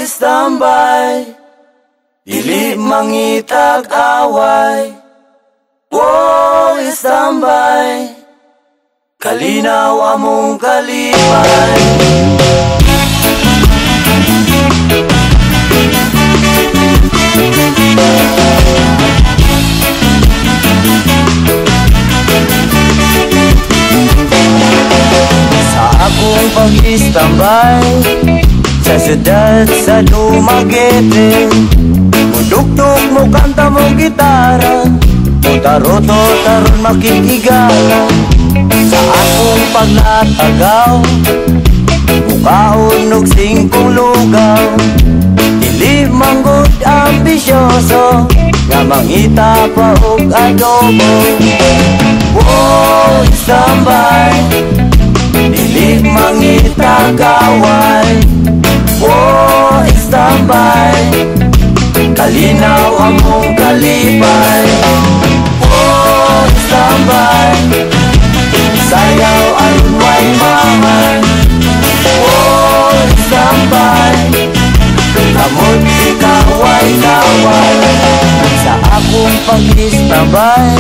standby, dili mangitag away. Wow, standby, kalinaw among kalipay. Sa akong pag-istambay sa siyudad sa Dumaguete, mudugtog mo kanta mo gitara, mutaroto taron makikigala. Sa akong paglatagaw, mukaon og singkong lugaw, dili manggod ambisyoso, nga mangita pa og adobo. Wow, standby, dili mangita gaway. Wow, standby, kalinaw among kalipay. Wow, standby, sayaw aron way maman. Wow, standby, amon ikaway kaway. Sa akong pag-istabay,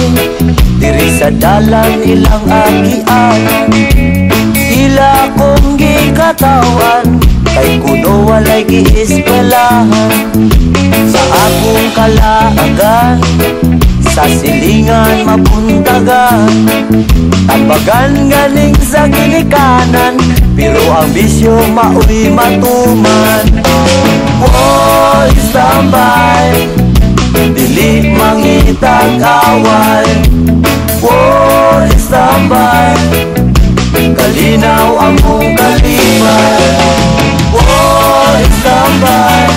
diri sa dalan ilang agian, ila kong gikatawan, kay kuno walay gieskwelahan. Sa akong kalaagan, sa silingan mapuntagan, tabagan galing sa ginikanan, pero ang bisyo maoy matuman. Wow, standby, dili mangitag away. Wow, standby, kalinaw among kalipay. Wow, standby,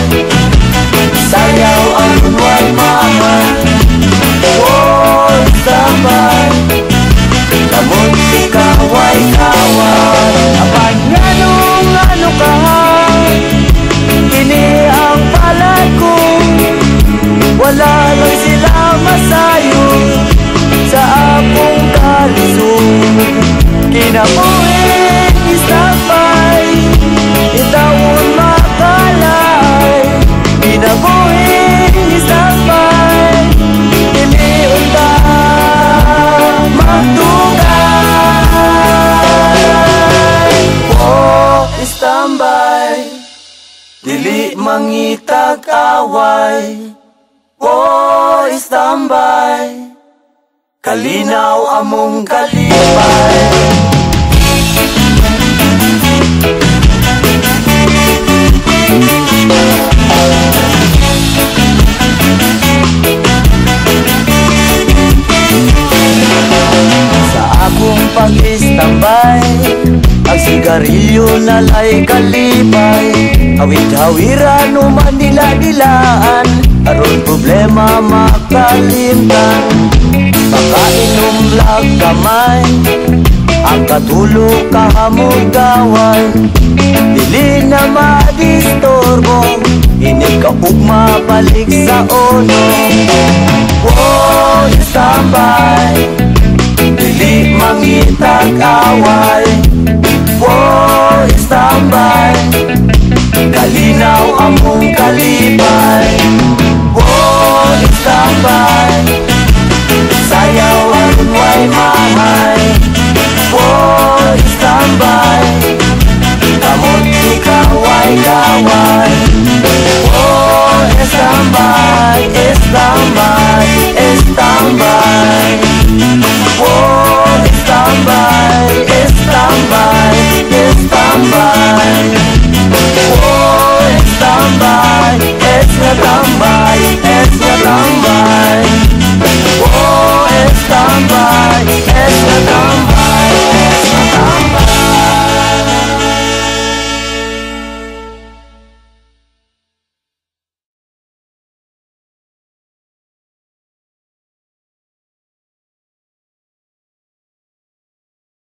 sayaw aron way maman. Wow, standby, kamot ikaway kaway. Apan nganong ano ka, kini ang palad ko, wala lang sila masayo sa akong kalisod. Kinabuhin istambay, itawon makalay. Kinabuhin istambay, diliun ta magtugay. Oh, istambay, dili mangitag away. Oh, standby, kalinaw among kalipay. Sa akong pag-istambay, ang sigarilyo nalay kalipay. Hawid-hawiran o manila-dilaan, aron problema makalimtan. Makainom lag kamay, ang katulog kahamog gaway. Dili na madistorbo, ini kaugma balik sa ono. Wow, standby, dili mangitag away. Wow, standby, kalinaw among kalipay. Wow, standby, sayaw aron way mahay. Wow, standby, kamot ikaway kaway. Wow, standby, standby, standby. Wow, standby, standby, standby. Wow, standby, es nga tambay, es nga tambay.